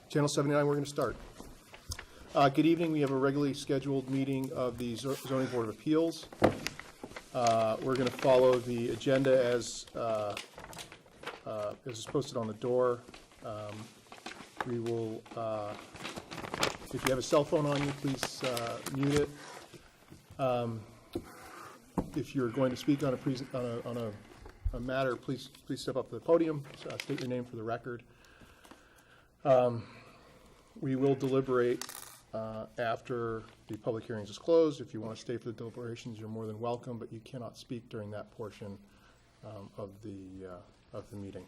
Channel 79, we're going to start. Good evening. We have a regularly scheduled meeting of the Zoning Board of Appeals. We're going to follow the agenda as is posted on the door. We will, if you have a cell phone on you, please mute it. If you're going to speak on a matter, please step up to the podium, state your name for the record. We will deliberate after the public hearings is closed. If you want to stay for the deliberations, you're more than welcome, but you cannot speak during that portion of the meeting.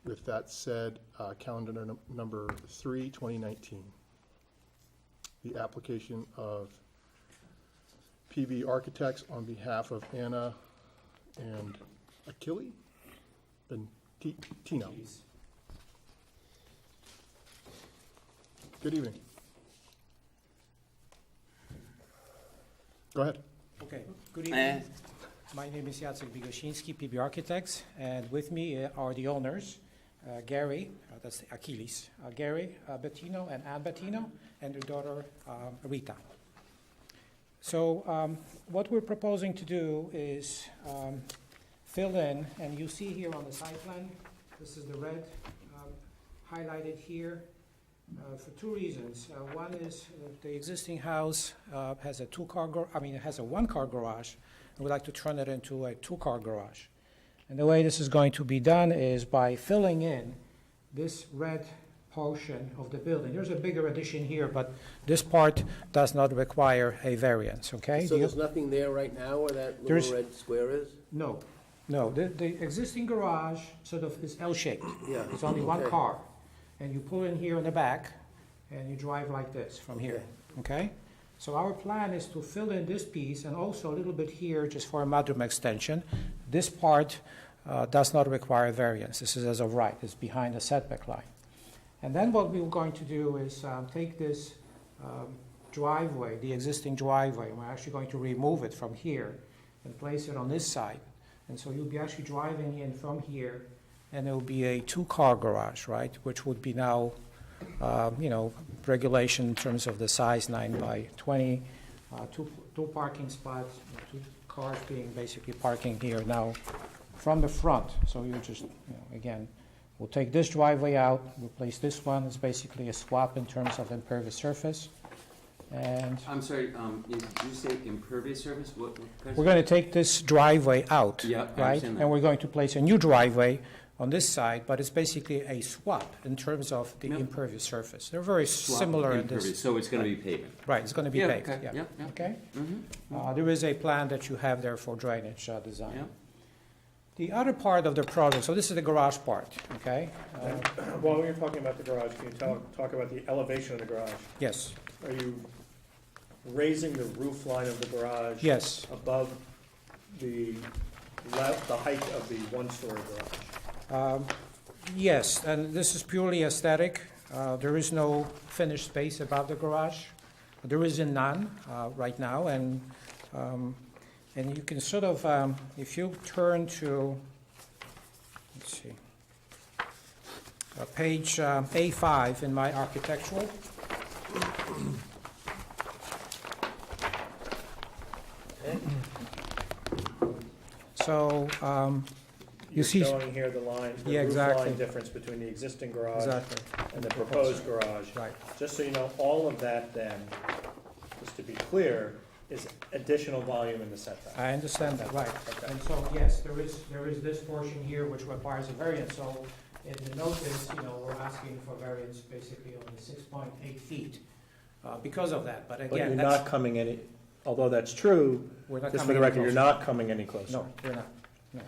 With that said, calendar number 3, 2019. The application of PB Architects on behalf of Anna and Achille Bentino. Good evening. Go ahead. Okay, good evening. My name is Jacek Bigoshinsky, PB Architects, and with me are the owners, Gary, that's Achilles, Gary Bettino and Ann Bettino, and their daughter Rita. So what we're proposing to do is fill in, and you see here on the site plan, this is the red highlighted here. For two reasons. One is the existing house has a it has a one-car garage, and we'd like to turn it into a two-car garage. And the way this is going to be done is by filling in this red portion of the building. There's a bigger addition here, but this part does not require a variance, okay? So there's nothing there right now where that little red square is? No. The existing garage sort of is L-shaped. Yeah. It's only one car. And you pull in here in the back, and you drive like this from here, okay? So our plan is to fill in this piece, and also a little bit here just for a mudroom extension. This part does not require variance. This is as of right. It's behind the setback line. And then what we're going to do is take this driveway, the existing driveway, and we're actually going to remove it from here and place it on this side. And so you'll be actually driving in from here, and it will be a two-car garage, right, which would be now, regulation in terms of the size, 9 by 20, two parking spots, two cars being basically parking here now from the front. So you just, again, we'll take this driveway out, replace this one. It's basically a swap in terms of impervious surface. And I'm sorry, did you say impervious surface? What we're going to take this driveway out, yeah, right? And we're going to place a new driveway on this side, but it's basically a swap in terms of the impervious surface. They're very similar in this. So it's going to be pavement. Right, it's going to be paved. Okay. Yeah. Okay? Mm-hmm. There is a plan that you have there for drainage design. Yeah. The other part of the project, so this is the garage part, okay? While you're talking about the garage, can you talk about the elevation of the garage? Yes. Are you raising the roof line of the garage? Yes. Above the height of the one-story garage? Yes, and this is purely aesthetic. There is no finished space above the garage. There is none right now, and you can sort of, if you turn to, let's see, page A5 in my architectural. So You're see showing here the line, the Yeah, roof exactly. line difference between the existing garage Exactly. and the proposed garage. Right. Just so you know, all of that then, just to be clear, is additional volume in the setback. I understand that, right. Okay. And so, yes, there is this portion here which requires a variance. So in the notice, we're asking for variance basically on the 6.8 feet because of that. But But again, you're that's, not coming any, although that's true, we're not just for coming the any record, you're closer. not coming any closer. No, we're not. No.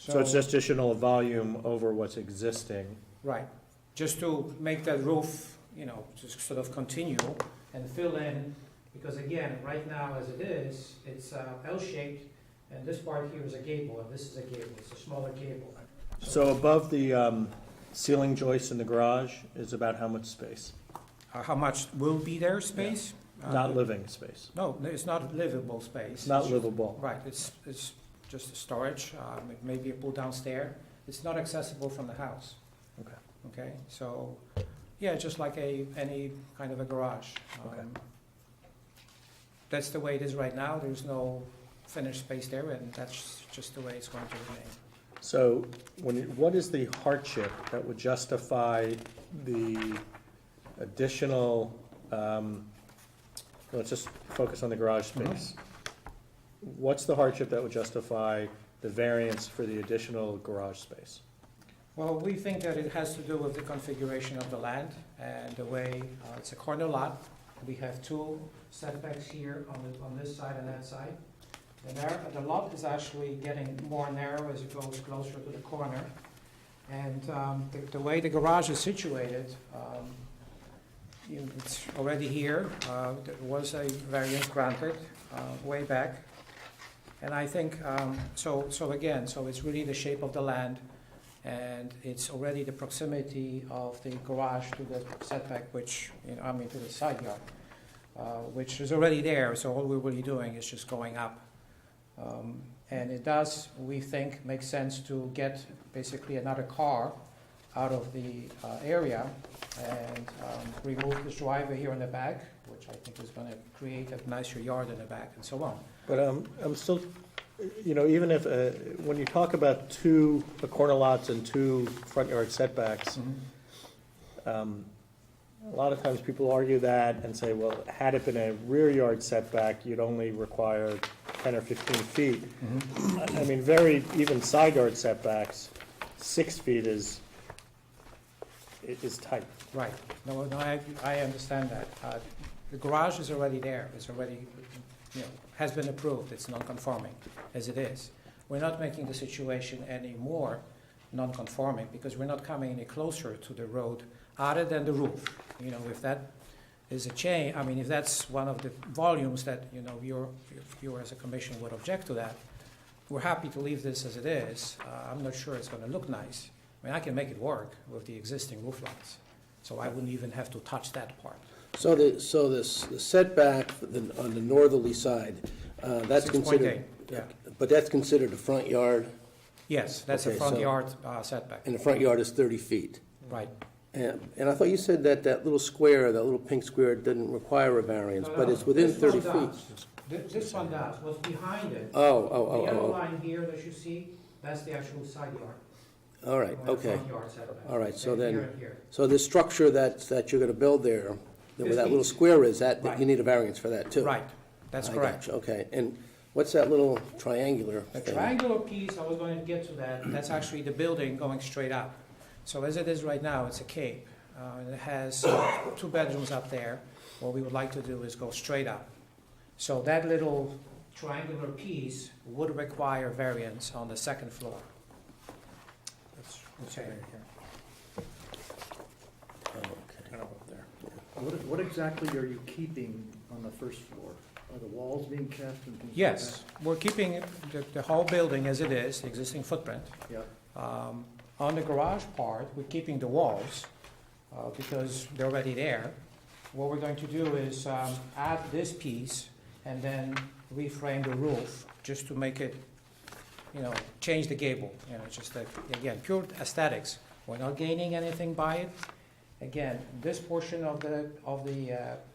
So it's just additional volume over what's existing. Right. Just to make that roof, just sort of continue and fill in, because again, right now as it is, it's L-shaped, and this part here is a gable, and this is a gable. It's a smaller gable. So above the ceiling joists in the garage is about how much space? How much will be there space? Not living space. No, it's not livable space. It's not livable. Right, it's just storage, maybe a pull-down stair. It's not accessible from the house. Okay. okay? So, yeah, just like any kind of a garage. Okay. That's the way it is right now, there's no finished space there, and that's just the way it's going to remain. So what is the hardship that would justify the additional, let's just focus on the garage space. What's the hardship that would justify the variance for the additional garage space? Well, we think that it has to do with the configuration of the land and the way, it's a corner lot. We have two setbacks here on this side and that side. The lot is actually getting more narrow as it goes closer to the corner. And the way the garage is situated, it's already here. There was a variance granted way back. And I think, so it's really the shape of the land, and it's already the proximity of the garage to the setback, which, to the side yard, which is already there, so all we're really doing is just going up. And it does, we think, make sense to get basically another car out of the area and remove this driveway here in the back, which I think is going to create a nicer yard in the back and so on. But I'm still, even if, when you talk about two corner lots and two front yard setbacks, a lot of times people argue that and say, well, had it been a rear yard setback, you'd only require 10 or 15 feet. I mean, very, even side yard setbacks, 6 feet is tight. Right. No, I understand that. The garage is already there. It's already, has been approved. It's non-conforming as it is. We're not making the situation any more non-conforming because we're not coming any closer to the road other than the roof. If that is a change, if that's one of the volumes that, you as a commission would object to that, we're happy to leave this as it is. I'm not sure it's going to look nice. I can make it work with the existing roof lines, so I wouldn't even have to touch that part. So the setback on the northerly side, that's 6.8, considered, yeah. but that's considered a front yard, Yes, that's a Okay, front so- yard setback. and the front yard is 30 feet. Right. And I thought you said that little square, that little pink square, didn't require a variance, No, but no, it's within this one 30 feet. does. This one does. What's behind it, the Oh, yellow line here that you see, that's the actual side yard. all right, or the okay. front yard setback. All right, so And then- here and here. So the structure that you're gonna build there, where This that little needs- square is, that Right. you need a variance for that too? Right, that's I correct. gotcha, okay. And what's that little triangular The thing? triangular piece, I was going to get to that, that's actually the building going straight up. So as it is right now, it's a cape. And it has 2 bedrooms up there. What we would like to do is go straight up. So that little triangular piece would require variance on the second floor. Okay. Oh, okay. Kind of up there. What exactly are you keeping on the first floor? Are the walls being kept and things like that? Yes, we're keeping the whole building as it is, the existing footprint. Yeah, On the garage part, we're keeping the walls because they're already there. What we're going to do is add this piece and then reframe the roof just to make it, change the gable. Just again, pure aesthetics. We're not gaining anything by it. Again, this portion of the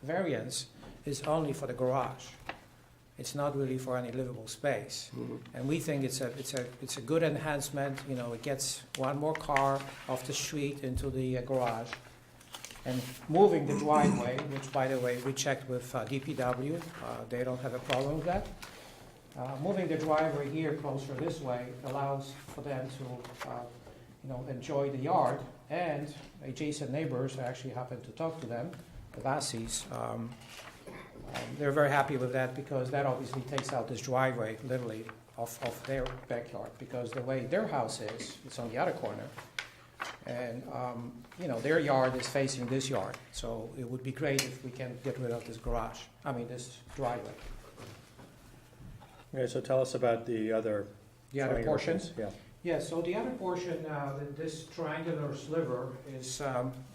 variance is only for the garage. It's not really for any livable space. Mhm. And we think it's a good enhancement, it gets one more car off the street into the garage. And moving the driveway, which by the way, we checked with DPW, they don't have a problem with that. Moving the driveway here closer this way allows for them to, enjoy the yard, and adjacent neighbors, I actually happened to talk to them, the Vassis, they're very happy with that because that obviously takes out this driveway literally off their backyard, because the way their house is, it's on the other corner. And, their yard is facing this yard, so it would be great if we can get rid of this this driveway. Okay, so tell us about the other. The other triangular portion? piece. Yeah. Yeah, so the other portion, this triangular sliver is,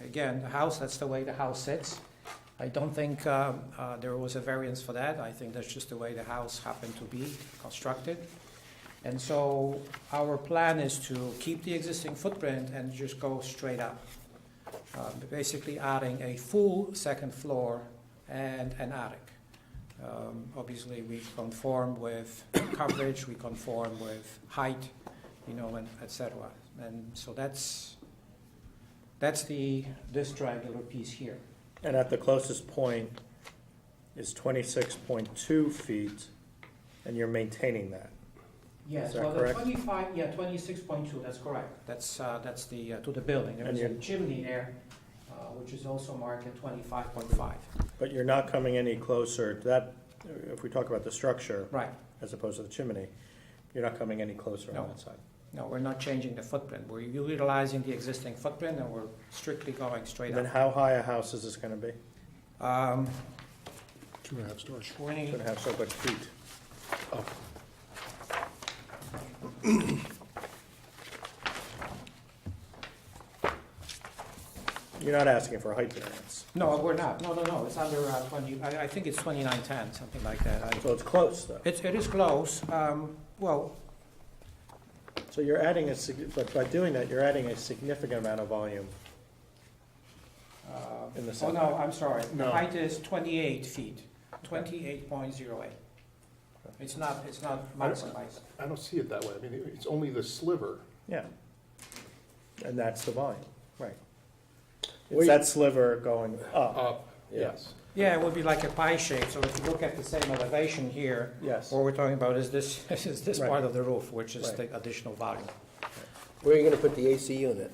again, the house, that's the way the house sits. I don't think there was a variance for that. I think that's just the way the house happened to be constructed. And so our plan is to keep the existing footprint and just go straight up. basically adding a full second floor and an attic. Obviously, we conform with coverage, we conform with height, and et cetera. And so that's this triangular piece here. And at the closest point is 26.2 feet, and you're maintaining that. Yes, Is that well, the correct? 26.2, that's correct. That's the, to the building. There And is a you- chimney there, which is also marked at 25.5. But you're not coming any closer to that, if we talk about the structure, Right. as opposed to the chimney, you're not coming any closer No. on that side. No, we're not changing the footprint. We're utilizing the existing footprint, and we're strictly going straight And then up. how high a house is this gonna be? 2.5 stories. 20, Gonna have so much feet. You're not asking for a height variance, no, we're not. No, it's under 20, I think it's 2910, something like that. so it's close, though. It is close. Well, So you're adding but by doing that, you're adding a significant amount of volume in the oh setback. no, I'm sorry. The No. height is 28 feet, 28.08. It's not maximized. I don't see it that way. I mean, it's only the sliver. Yeah. And that's the volume, right. Where It's you- that sliver going up, Up, yes. Yeah, it would be like a pie shape, so if you look at the same elevation here, yes. what we're talking about is this, is this Right. part of the roof, which is Right. the additional volume. Where are you gonna put the AC unit?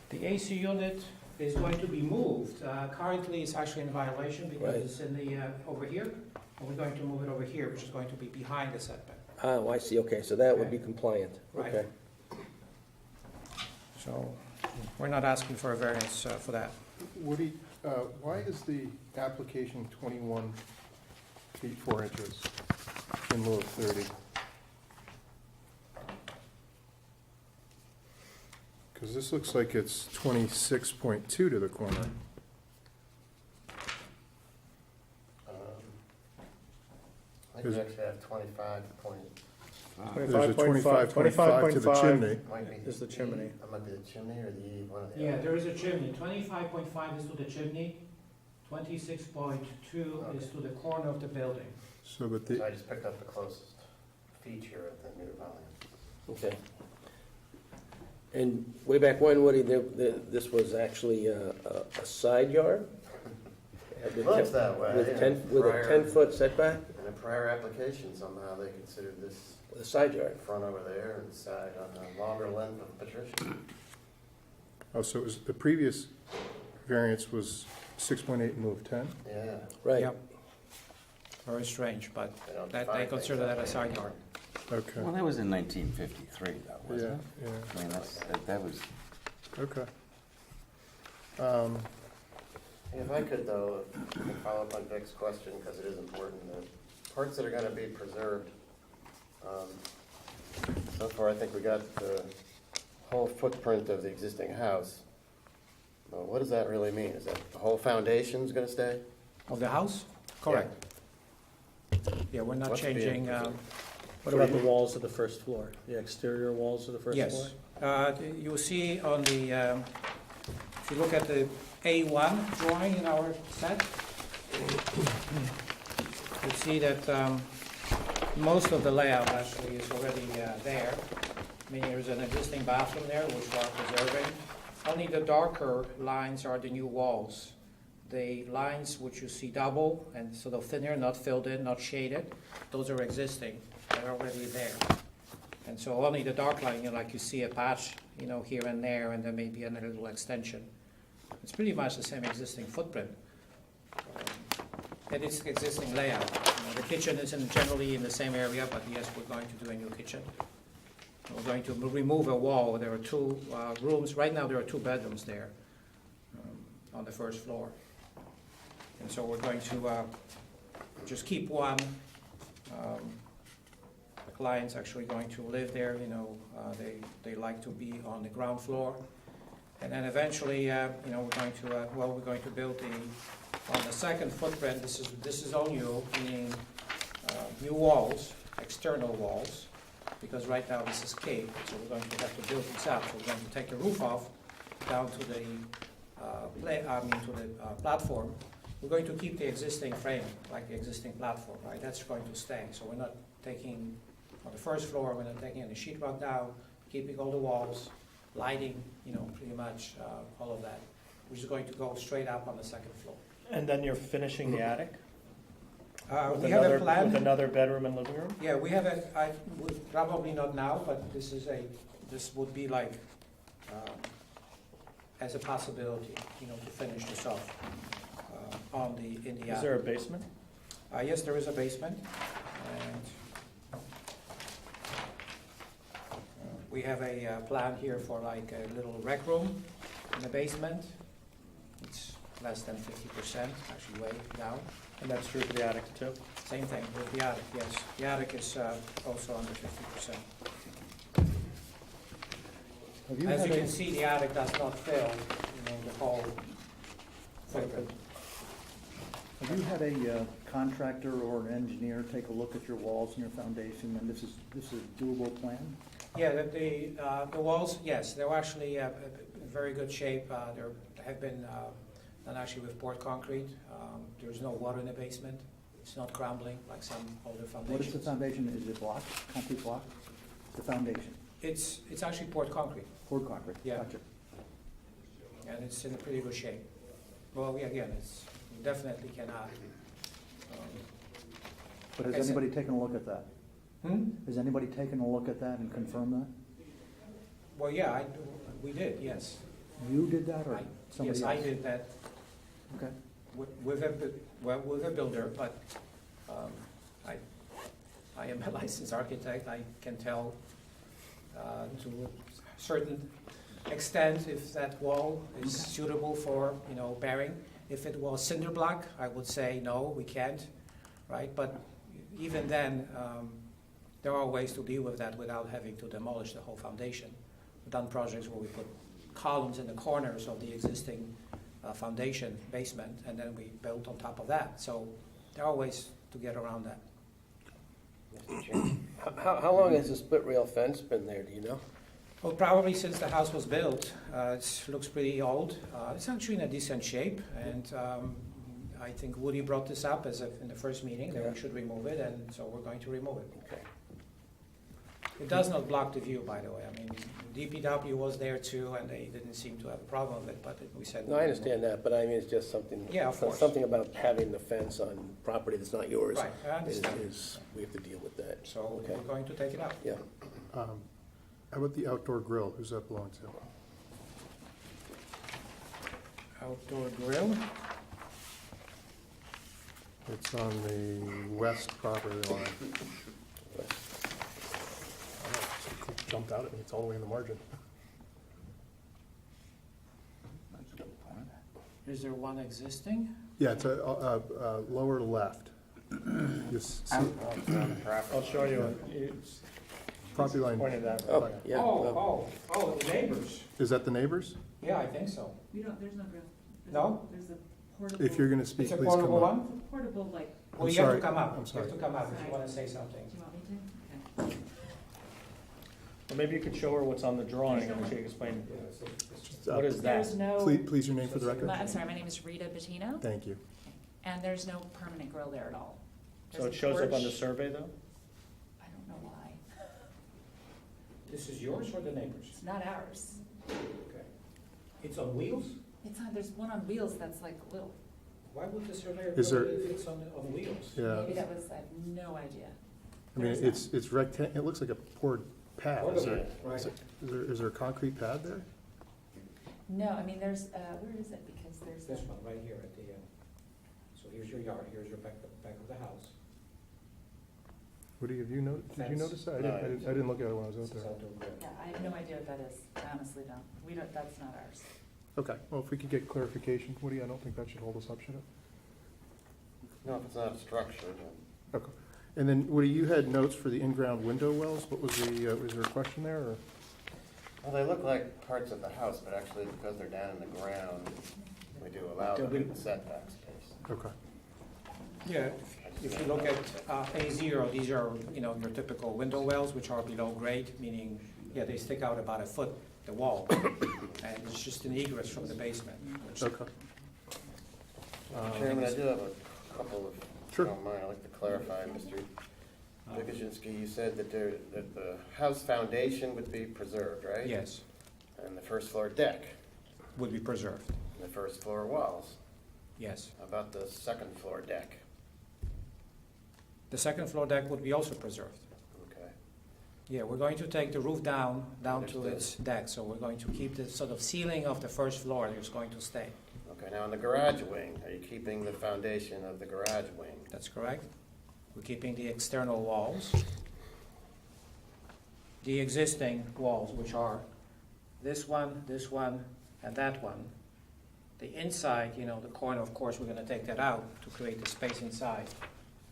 The AC unit is going to be moved. Currently, it's actually in violation because Right. it's in the, over here, and we're going to move it over here, which is going to be behind the setback. Oh, I see, okay, so that would be compliant, Right. okay. So we're not asking for a variance for that. Woody, why is the application 21 feet 4 inches in lieu of 30? Because this looks like it's 26.2 to the corner. I think we actually have 25 There's a 25.5 to the 25.5 chimney. might be. is the chimney. That might be the chimney or the eave, one of the Yeah, other. there is a chimney. 25.5 is to the chimney, 26.2 is to the corner of the building. So, but So the, I just picked up the closest feature of the new volume. Okay. And way back when, Woody, this was actually a side yard? It looks that way. With in a 10-foot setback, In a prior application, somehow they considered this with a side yard? front over there and side on the longer length of Patricia. oh, so it was, the previous variance was 6.8 and move 10? Yeah. Right. Yep. Very strange, but They don't they define consider things that a that side way. yard. Okay, Well, that was in 1953, though, yeah, wasn't it? yeah, I mean, that was, okay. If I could though, I can follow up on Vic's question because it is important. The parts that are gonna be preserved, so far I think we got the whole footprint of the existing house. Well, what does that really mean? Is that the whole foundation's gonna stay? Of the house? Correct. Yeah, we're not What's being changing, preserved? What about the walls of the first floor? The exterior walls of the first floor? yes. You'll see on the, if you look at the A1 drawing in our set, you see that most of the layout actually is already there. I mean, there's an existing bathroom there, which we're preserving. Only the darker lines are the new walls. The lines which you see double and sort of thinner, not filled in, not shaded, those are existing. They're already there. And so only the dark line, like you see a patch, here and there, and there may be a little extension. It's pretty much the same existing footprint. And it's existing layout. The kitchen is generally in the same area, but yes, we're going to do a new kitchen. We're going to remove a wall. There are two rooms. Right now, there are 2 bedrooms there on the first floor. And so we're going to just keep one. The client's actually going to live there, they like to be on the ground floor. And then eventually, we're going to build on the second footprint, this is all new, meaning new walls, external walls, because right now this is cave, so we're going to have to build this out. So we're going to take the roof off down to the platform, we're going to keep the existing frame, like the existing platform, right? That's going to stay. So we're not taking, on the first floor, we're not taking any sheetrock down, keeping all the walls, lighting, pretty much all of that. We're just going to go straight up on the second floor. And then you're finishing the attic? With We have a another- plan. With another bedroom and living room? Yeah, we have probably not now, but this would be like, as a possibility, to finish this off in the Is there a basement? Yes, there is a basement, and we have a plan here for like a little rec room in the basement. It's less than 50%, actually way down. And that's true for the attic too? Same thing with the attic, yes. The attic is also under 50%. Have you As had you a- can see, the attic does not fill, the whole footprint. Have you had a contractor or an engineer take a look at your walls and your foundation, and this is a doable plan? Yeah, the walls, yes, they're actually in very good shape. They have been done actually with poured concrete. There's no water in the basement. It's not crumbling like some older What is the foundations. foundation? Is it block, concrete block? The foundation, It's actually poured concrete, poured concrete? Yeah. Gotcha. and it's in a pretty good shape. Well, yeah, again, you definitely cannot. But Like I has said- anybody taken a look at that? Has anybody taken a look at that and confirmed that? Well, yeah, we did, yes. You did that, or somebody Yes, else? I did that Okay. with a builder, but I am a licensed architect. I can tell to a certain extent if that wall is suitable for, bearing. If it was cinder block, I would say, no, we can't, right? But even then, there are ways to deal with that without having to demolish the whole foundation. We've done projects where we put columns in the corners of the existing foundation basement, and then we built on top of that. So there are ways to get around that. Mr. Chairman. How long has the split rail fence been there, do you know? Well, probably since the house was built, it looks pretty old. It's actually in a decent shape, and I think Woody brought this up in the first meeting, that we should remove it, and so we're going to remove it. Okay. It does not block the view, by the way. I mean, DPW was there too, and they didn't seem to have a problem with it, but we said. No, I understand that, but I mean, it's just something. Yeah, of course. Something about having the fence on property that's not yours. Right, I understand. We have to deal with that. So Okay. we're going to take it out. Yeah. How about the outdoor grill? Who's that belong to? Outdoor grill. It's on the west property line. It jumped out at me. It's all the way in the margin. Is there one existing? Yeah, it's a lower left. Just see- I'll show you. It's property line. pointed that. Oh, yeah. Oh, the neighbors. Is that the neighbors? Yeah, I think so. There's no grill. No? There's a portable. If you're gonna speak, It's a please come portable up. one? Portable, like, Well, I'm you have sorry. to come up. I'm You sorry. have to come up if you want to say something. do you want me to? Okay. Well, maybe you could show her what's on the drawing and she can explain, what is that? There's no, Please, your name for the record? I'm sorry, my name is Rita Bettino, Thank you. and there's no permanent grill there at all. So There's it a shows up on the porch. survey though? I don't know why. This is yours or the neighbors? It's not ours. Okay. It's on wheels? There's one on wheels that's like little. Why would the surveyor Is put there- it if it's on wheels? Yeah. Maybe that was, I have no idea. I mean, There's it's it looks like a poured pad. Is there, Right. is there a concrete pad there? No, I mean, there's, where is it? Because there's, This one right here at the, so here's your yard, here's your back of the house. What did you did you Fence. notice that? No, I didn't look at it when I was out This is there. outdoor grill. yeah, I have no idea what that is. I honestly don't. We don't, that's not ours. Okay, well, if we could get clarification, Woody, I don't think that should hold us up, should it? No, if it's not a structure, then. Okay. And then, Woody, you had notes for the in-ground window wells. What was was there a question there, or? Well, they look like parts of the house, but actually because they're down in the ground, we do allow them in the setback space. Okay. Yeah, if you look at A0, these are, your typical window wells, which are below grade, meaning, they stick out about a foot the wall. And it's just an egress from the basement. Okay. Chairman, I do have a couple of, if Sure. you don't mind, I'd like to clarify, Mr. Wikaszynski, you said that that the house foundation would be preserved, right? Yes, And the first floor deck, would be preserved, and the first floor walls. yes. How about the second floor deck? The second floor deck would be also preserved. Okay. Yeah, we're going to take the roof down to Understood. its deck, so we're going to keep the sort of ceiling of the first floor is going to stay. Okay, now in the garage wing, are you keeping the foundation of the garage wing? That's correct. We're keeping the external walls. The existing walls, which are this one, and that one. The inside, you know, the corner, of course, we're gonna take that out to create the space inside.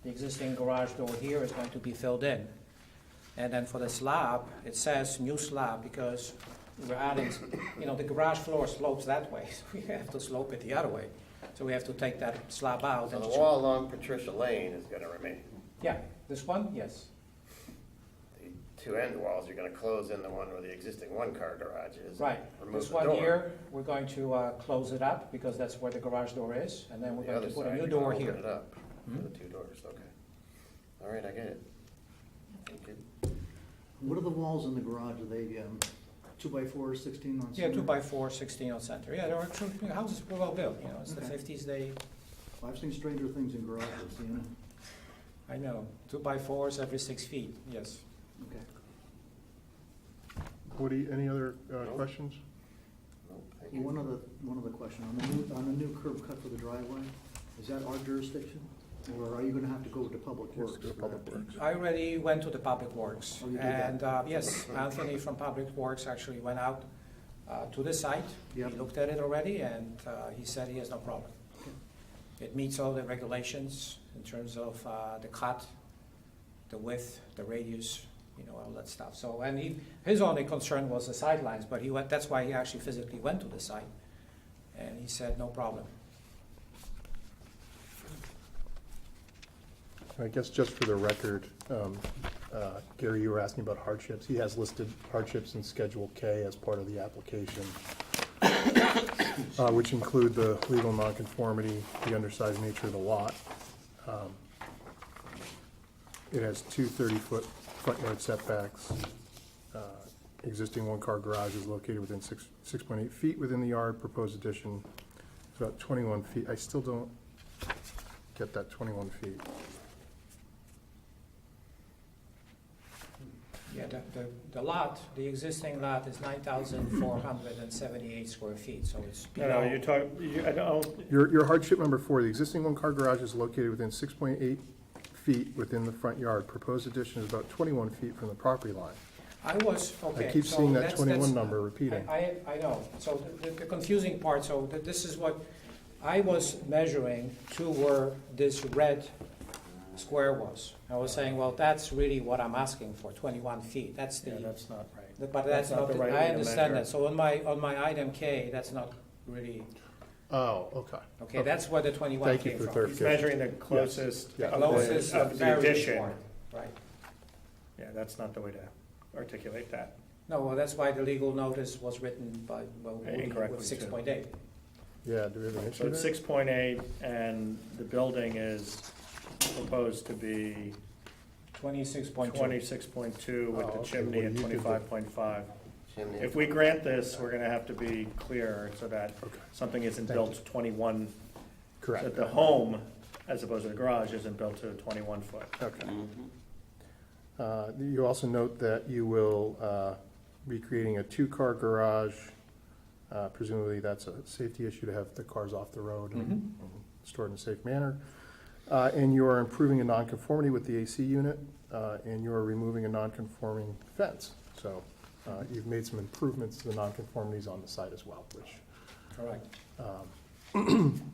The existing garage door here is going to be filled in. And then for the slab, it says new slab because we're adding, you know, the garage floor slopes that way, so we have to slope it the other way. So we have to take that slab out. So and the wall along Patricia Lane is gonna remain. Yeah, this one, yes. The two end walls, you're gonna close in the one where the existing one-car garage is. Right. Remove This the one door. here, we're going to close it up because that's where the garage door is, and then we're The going other to put a side, new you're door gonna here. open it up Hmm? for the two doors, okay. All right, I get it. Thank you. What are the walls in the garage? Are they 2x4, 16 on Yeah, center? 2x4, 16 on center. Yeah, they're actually, the houses were well built, you know, it's the Okay. 50s, they, I've seen stranger things in garages, you know? I know, 2x4s every 6 feet, yes. Okay. Woody, any other No. questions? No, thank you. One other question, on the new curb cut for the driveway, is that our jurisdiction? Or are you gonna have to go to Public Works? go to for Public that? Works. I already went to the Public Works. Oh, you did that? And, yes, Anthony from Public Works actually went out to the site. Yep. He looked at it already, and he said he has no problem. It meets all the regulations in terms of the cut, the width, the radius, you know, all that stuff. So, and his only concern was the sidelines, but that's why he actually physically went to the site. And he said, no problem. I guess just for the record, Gary, you were asking about hardships. He has listed hardships in Schedule K as part of the application, which include the legal nonconformity, the undersized nature of the lot. It has two 30-foot front yard setbacks. Existing one-car garage is located within 6.8 feet within the yard. Proposed addition is about 21 feet. I still don't get that 21 feet. Yeah, the lot, the existing lot is 9,478 square feet, so it's No, below. no, you're talking, I don't, Your hardship number 4, the existing one-car garage is located within 6.8 feet within the front yard. Proposed addition is about 21 feet from the property line. I was, okay. I keep so seeing that that's- 21 that's- number repeating. I know, so the confusing part, so this is what I was measuring to where this red square was. I was saying, well, that's really what I'm asking for, 21 feet, that's yeah, the, that's not right. but that's not, the right way I to understand measure. that, so on my item K, that's not really, Oh, okay. okay, that's where the 21 Thank you came for the from. He's clarification. measuring the closest Yeah. of Closest the, of the variance addition. point, right. Yeah, that's not the way to articulate that. No, well, that's why the legal notice was written by, well, Woody Incorrectly, with too. 6.8. Yeah, do we have an So issue it's there? 6.8, and the building is proposed to be 26.2. 26.2 with Oh, the okay, chimney well, at you did the- 25.5. Chimney. If we grant this, we're gonna have to be clear so that Okay, something isn't Thank built to 21, correct. that the home, as opposed to the garage, isn't built to a 21 foot. Okay. Mhm. You also note that you will be creating a two-car garage. Presumably, that's a safety issue to have the cars off the road and Mhm. stored in a safe manner. And you are improving a nonconformity with the AC unit, and you are removing a nonconforming fence. So you've made some improvements to the nonconformities on the site as well, which Correct.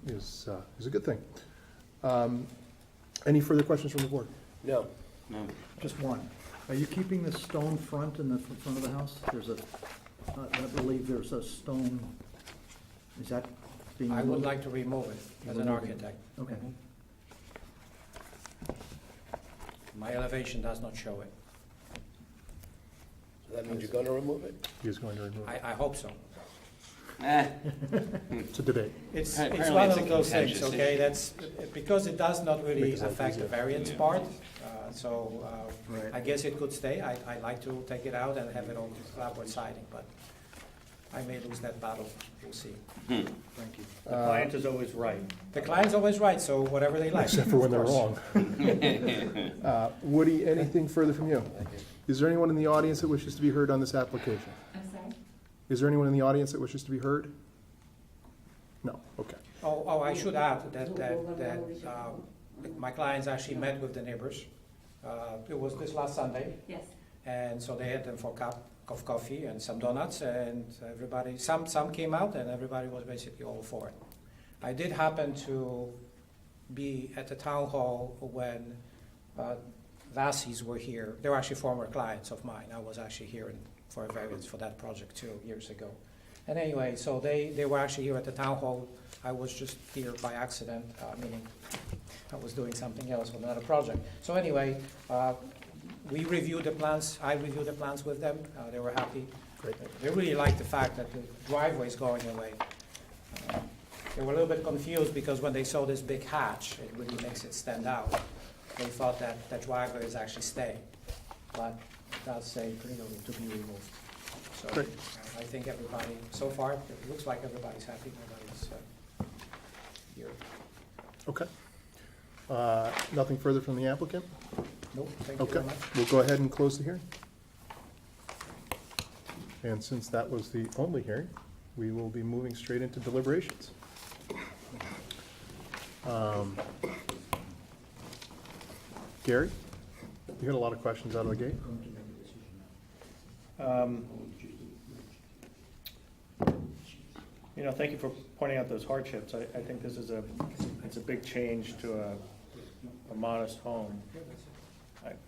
is a good thing. Any further questions from the board? No. No. Just one. Are you keeping the stone front in the front of the house? I believe there's a stone, is that being I removed? would like to remove it as an Remove it. architect. Okay. My elevation does not show it. That means you're gonna remove it? He is going to remove it. I hope so. It's a debate. It's Apparently one it's a of those things, contentious okay, issue. that's, because it does not really Makes life affect the easier. variance part, I guess it could stay. I'd like to take it out and have it all clapboard siding, but I may lose that battle, we'll see. Thank you. The client is always right. The client's always right, so whatever they like. Except for when they're of course. wrong. Woody, anything further from you? Is there anyone in the audience that wishes to be heard on this application? I'm sorry? Is there anyone in the audience that wishes to be heard? No, okay. Oh, I should add that my clients actually met with the neighbors. It was this last Sunday, Yes. and so they had them for a cup of coffee and some donuts, and everybody, some came out, and everybody was basically all for it. I did happen to be at the town hall when Vassies were here. They were actually former clients of mine. I was actually here for a variance for that project 2 years ago. And anyway, so they were actually here at the town hall. I was just here by accident, meaning I was doing something else with another project. So anyway, we reviewed the plans, I reviewed the plans with them, they were happy. Great. They really liked the fact that the driveway is going away. They were a little bit confused because when they saw this big hatch, it really makes it stand out. They thought that the driveway is actually staying, but it does say clearly to be removed. So Great. I think everybody, so far, it looks like everybody's happy, nobody's here. Okay. Nothing further from the applicant? Nope, thank you Okay, very much. we'll go ahead and close the hearing. And since that was the only hearing, we will be moving straight into deliberations. Gary, you had a lot of questions out of the gate? Thank you for pointing out those hardships. I think this is it's a big change to a modest home.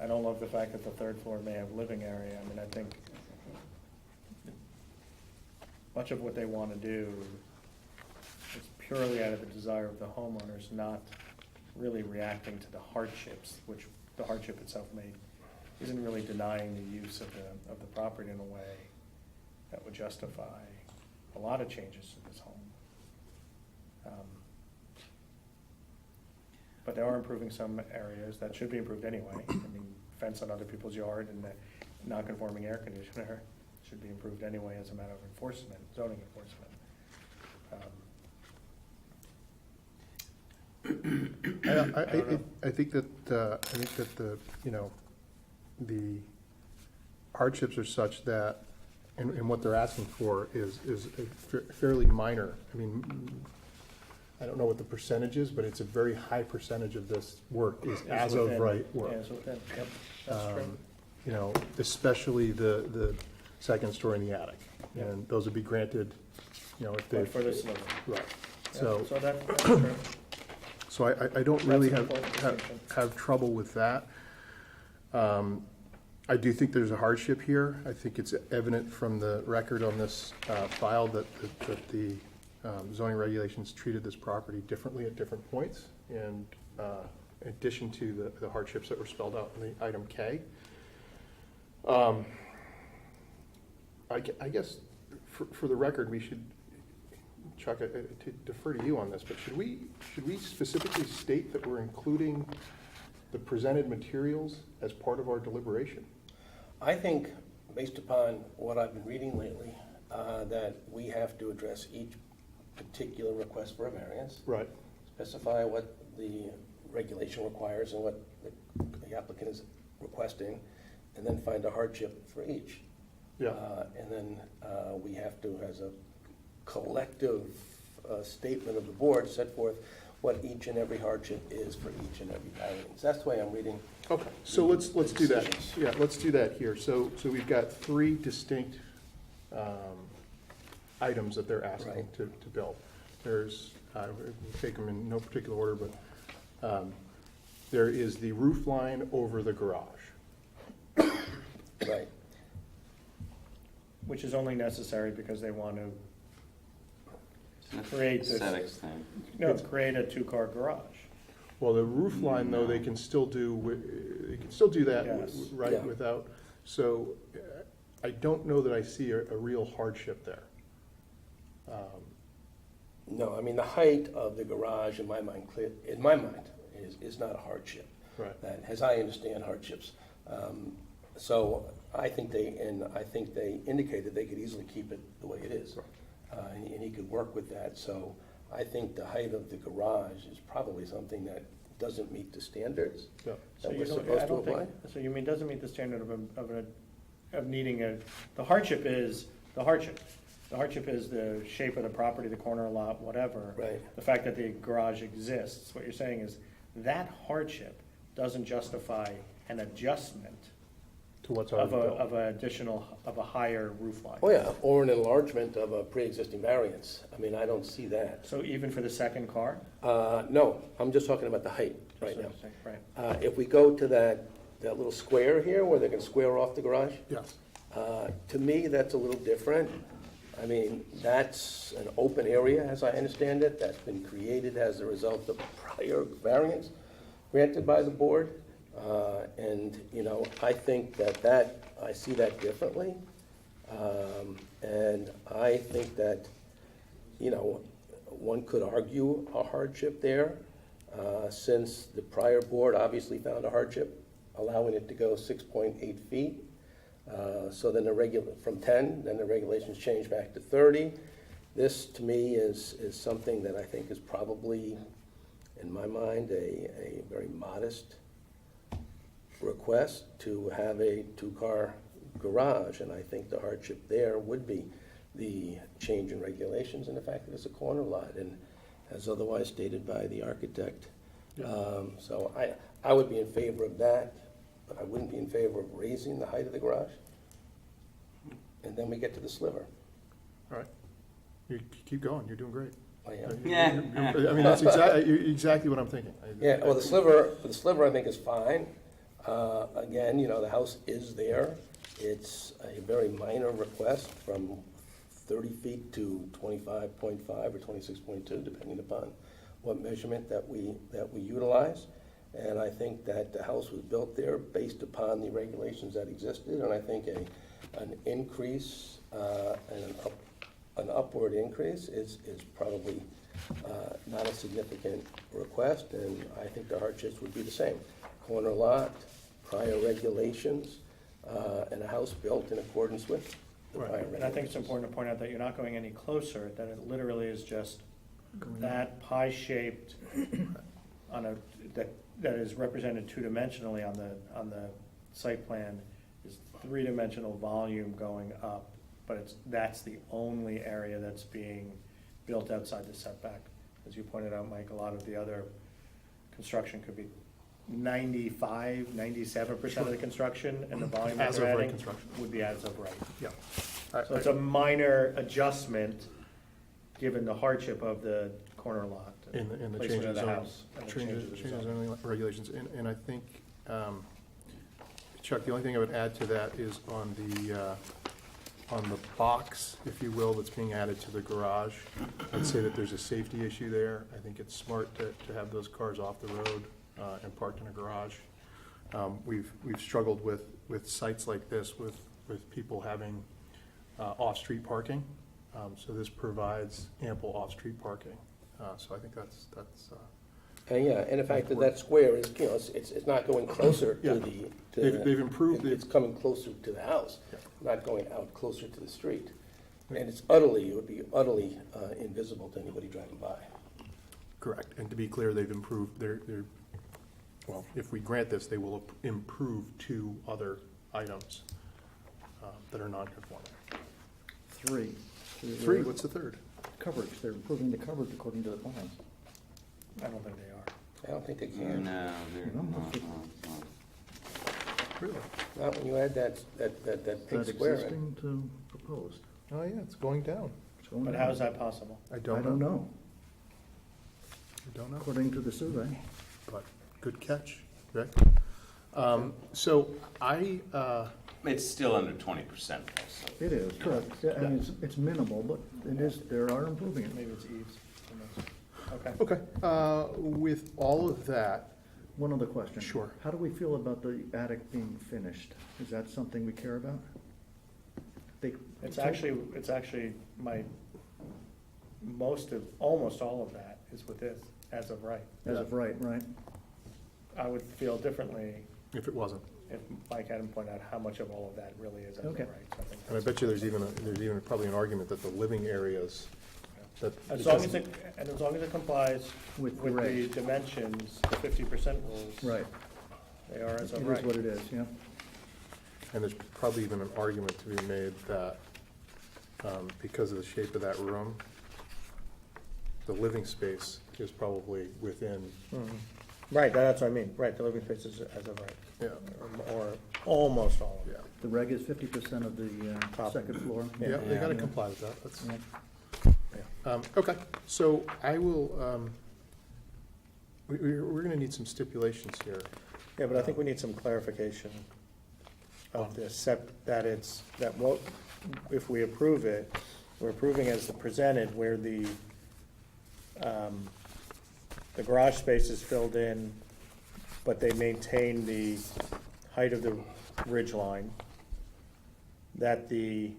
I don't love the fact that the third floor may have living area. I mean, I think much of what they want to do is purely out of the desire of the homeowners, not really reacting to the hardships, which the hardship itself isn't really denying the use of the property in a way that would justify a lot of changes to this home. But they are improving some areas that should be improved anyway. I mean, fence on other people's yard and the non-conforming air conditioner should be improved anyway as a matter of enforcement, zoning enforcement. I think that the the hardships are such that, and what they're asking for is fairly minor. I mean, I don't know what the percentage is, but it's a very high percentage of this work is as of right work. Yeah, it's within, yep, that's true. Especially the second story in the attic. And those would be granted, if they. But for this level. Right. Yeah, So, that's true. so I don't really That's an have, important have, distinction. have trouble with that. I do think there's a hardship here. I think it's evident from the record on this file that the zoning regulations treated this property differently at different points, and in addition to the hardships that were spelled out in the item K. I guess for the record, we should, Chuck, to defer to you on this, but should we specifically state that we're including the presented materials as part of our deliberation? I think, based upon what I've been reading lately, that we have to address each particular request for a variance, Right. specify what the regulation requires and what the applicant is requesting, and then find a hardship for each. Yeah. And then we have to, as a collective statement of the board, set forth what each and every hardship is for each and every variance. That's the way I'm reading. Okay, so let's do that. Decisions. Yeah, let's do that here. So we've got three distinct items that they're asking Right. to build. There's, we'll take them in no particular order, but there is the roof line over the garage. Right. Which is only necessary because they want to create this, Aesthetics thing. create a two-car garage. Well, the roof line, though, they can still do that, Yes. right, Yeah. without, so I don't know that I see a real hardship there. No, I mean, the height of the garage, in my mind, is not a hardship. Right. That, as I understand hardships. So I think they indicated they could easily keep it the way it is. And he could work with that. So I think the height of the garage is probably something that doesn't meet the standards Yeah. that we're you don't- supposed I to don't think- apply. So you mean, doesn't meet the standard of needing the hardship is the hardship. The hardship is the shape of the property, the corner lot, whatever. Right. The fact that the garage exists, what you're saying is that hardship doesn't justify an adjustment To what's of already built. of a higher roof line. Oh, yeah, or an enlargement of a pre-existing variance. I mean, I don't see that. So even for the second car? No, I'm just talking about the height right now. Right. If we go to that little square here where they can square off the garage, Yes. to me, that's a little different. I mean, that's an open area, as I understand it, that's been created as a result of prior variance granted by the board. And, you know, I think I see that differently. And I think that, you know, one could argue a hardship there, since the prior board obviously found a hardship, allowing it to go 6.8 feet. So then from 10, then the regulations change back to 30. This, to me, is something that I think is probably, in my mind, a very modest request to have a two-car garage. And I think the hardship there would be the change in regulations and the fact that it's a corner lot, and as otherwise stated by the architect. So I would be in favor of that, but I wouldn't be in favor of raising the height of the garage. And then we get to the sliver. All right. You keep going, you're doing great. I am. I mean, that's exactly what I'm thinking. Yeah, well, the sliver I think is fine. Again, you know, the house is there. It's a very minor request from 30 feet to 25.5 or 26.2, depending upon what measurement that we utilize. And I think that the house was built there based upon the regulations that existed, and I think an increase, an upward increase is probably not a significant request, and I think the hardships would be the same. Corner lot, prior regulations, and a house built in accordance with the prior regulations. And I think it's important to point out that you're not going any closer, that it literally is just that pie-shaped that is represented two-dimensionally on the site plan is three-dimensional volume going up, but that's the only area that's being built outside the setback. As you pointed out, Mike, a lot of the other construction could be 95, 97% of the construction, and the volume that As they're of right adding construction. would be as of right. Yeah. So it's a minor adjustment, given the hardship of the corner lot. In the placement change of of the zoning, house, and the changes change of the in zoning. zoning regulations, and I think, Chuck, the only thing I would add to that is on the box, if you will, that's being added to the garage. I'd say that there's a safety issue there. I think it's smart to have those cars off the road and parked in a garage. We've struggled with sites like this, with people having off-street parking. So this provides ample off-street parking. So I think that's And yeah, and the fact that square is, you know, it's not going closer Yeah. to the. They've improved it. It's coming closer to the house, Yeah. not going out closer to the street. Yeah. And it would be utterly invisible to anybody driving by. correct. And to be clear, they've improved well, if we grant this, they will improve two other items that are non-conforming. Three. Three, what's the third? Coverage, they're improving the coverage according to the plans. I don't think they are. I don't think they can. No, they're No, not. Really? Not when you add that Is pink that square in. existing to proposed? Oh, yeah, it's going down. It's going But down. how is that possible? I I don't don't know. know, I don't know, according to the survey. but good catch, Rick. So It's still under 20% though, so. It is, correct. Yeah, I mean, it's minimal, but they are improving it. Maybe it's eaves. Who knows? Okay. okay, with all of that, One other question. Sure. How do we feel about the attic being finished? Is that something we care about? They, It's actually almost all of that is with this, as of right. as of right, right? I would feel differently If it wasn't. if Mike hadn't pointed out how much of all of that really is as of Okay. right. So I think And I bet you there's even probably an argument that the living areas, that. As long as it complies With with the the regs. dimensions, the 50% rules. Right. They are as It of is right. what it is, yeah. And there's probably even an argument to be made that, because of the shape of that room, the living space is probably within, Mhm. Right, that's what I mean, right, the living space is as of right, yeah, or almost all of yeah. it. The reg is 50% of the Top. second floor. Yeah, they gotta Yeah. comply with that, that's, Yeah. okay, so I will, we're gonna need some stipulations here. Yeah, but I think we need some clarification of this, that what, if we approve it, we're approving as presented where the garage space is filled in, but they maintain the height of the ridge line, that the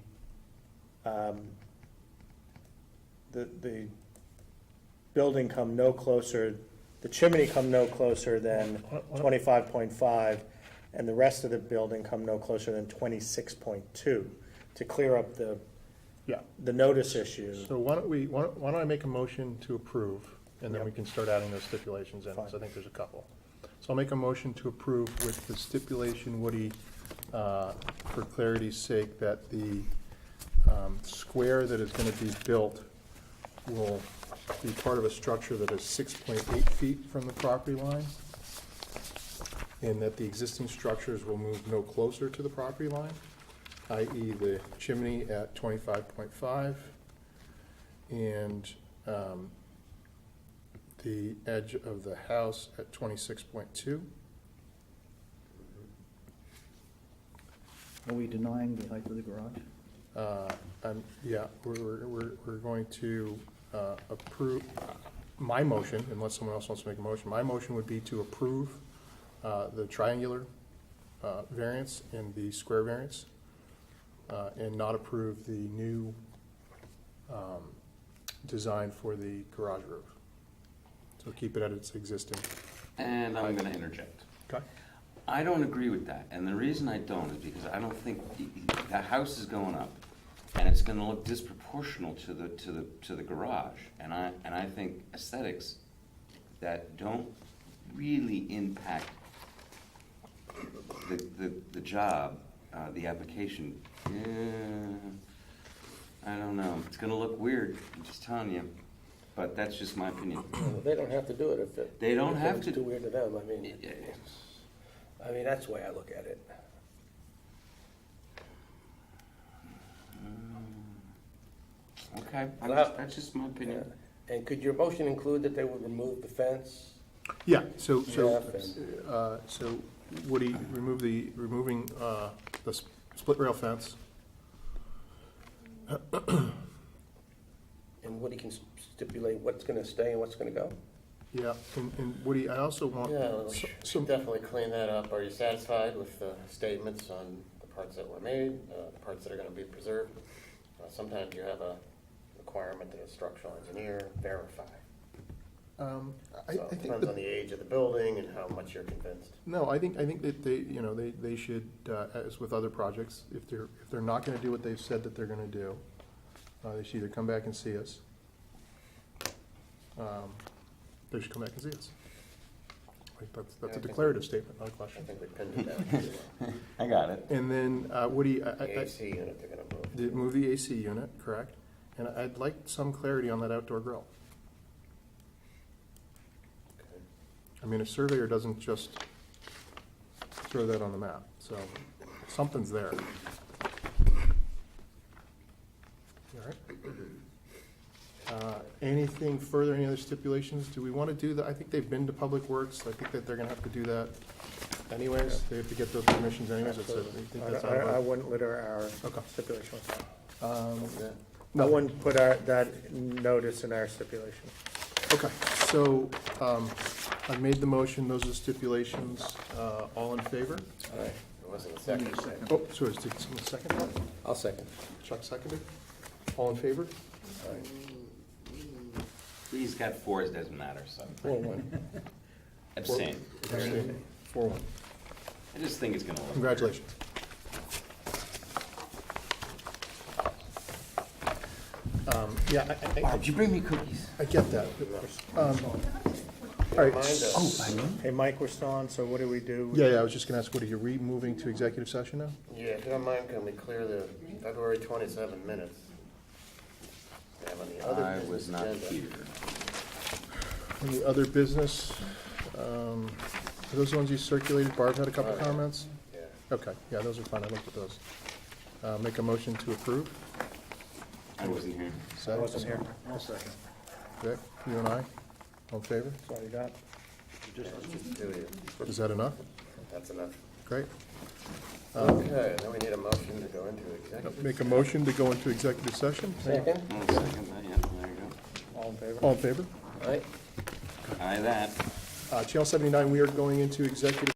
building come no closer, the chimney come no closer than 25.5, and the rest of the building come no closer than 26.2, to clear up Yeah. the notice issue. So why don't I make a motion to approve, and then we Yep. can start adding those stipulations in, Fine. because I think there's a couple. So I'll make a motion to approve with the stipulation, Woody, for clarity's sake, that the square that is gonna be built will be part of a structure that is 6.8 feet from the property line, and that the existing structures will move no closer to the property line, i.e. the chimney at 25.5, and the edge of the house at 26.2. Are we denying the height of the garage? Yeah, we're going to approve, my motion, unless someone else wants to make a motion, my motion would be to approve the triangular variance and the square variance, and not approve the new design for the garage roof. So keep it at its existing. And I'm gonna interject. Okay. I don't agree with that, and the reason I don't is because I don't think that house is going up, and it's gonna look disproportional to the garage, and I think aesthetics that don't really impact the job, the application. I don't know. It's gonna look weird. I'm just telling you, but that's just my opinion. They don't have to do it if it. They don't if have it's to. too weird to them, I mean, that's the way I look at it. Okay, Well, that's just my opinion. And could your motion include that they would remove the fence? Yeah, so Woody, removing the split rail fence. And Woody can stipulate what's gonna stay and what's gonna go? Yeah, and Woody, I also want Yeah, we some, should definitely clean that up. Are you satisfied with the statements on the parts that were made, the parts that are gonna be preserved? Sometimes you have a requirement that a structural engineer verify. I So I it think depends on that, the age of the building and how much you're convinced. no, I think that they should, as with other projects, if they're not gonna do what they've said that they're gonna do, they should either come back and see us. They should come back and see us. Like, that's Yeah, I a think declarative statement, not a I question. think we pinned it down pretty well. I got it. And then, Woody, The AC unit they're gonna move. move the AC unit, correct? And I'd like some clarity on that outdoor grill. Okay. I mean, a surveyor doesn't just throw that on the map, so something's there. All right. Anything further, any other stipulations? Do we want to do that? I think they've been to Public Works. I think that they're going to have to do that anyways. They have to get those permissions anyways. I think that's out of I our- wouldn't litter our Okay. stipulation with that. Yeah. I No. wouldn't put that notice in our stipulation. Okay, so I've made the motion. Those are the stipulations. All in favor? All right. You wasn't a second. Oh, sorry, did someone second that? I'll second. Chuck seconded. All in favor? He's got fours, doesn't matter, so 4-1. abstain. Abstain. 4-1. I just think it's gonna look. Congratulations. Yeah, Did you bring me cookies? I get that. All right. Hey, Mike, we're still on, so what do we do? Yeah, I was just gonna ask, what are you moving to executive session now? Yeah, if you don't mind, can we clear the February 27 minutes? We have on the other I business was not agenda. here. Any other business? Are those the ones you circulated? Barb had a couple Oh, yeah. comments? Yeah. Okay, yeah, those are fine, I looked at those. Make a motion to approve? I wasn't here. Seth? I wasn't here. I'll second. Vic, you and I, all in favor? That's all you got? Just two of you. Is that enough? That's enough. Great. Okay, then we need a motion to go into executive. Make a motion to go into executive session? Second? I'll second that, yeah, there you All in favor? All in favor? All right. go. Aye, that. Channel 79, we are going into executive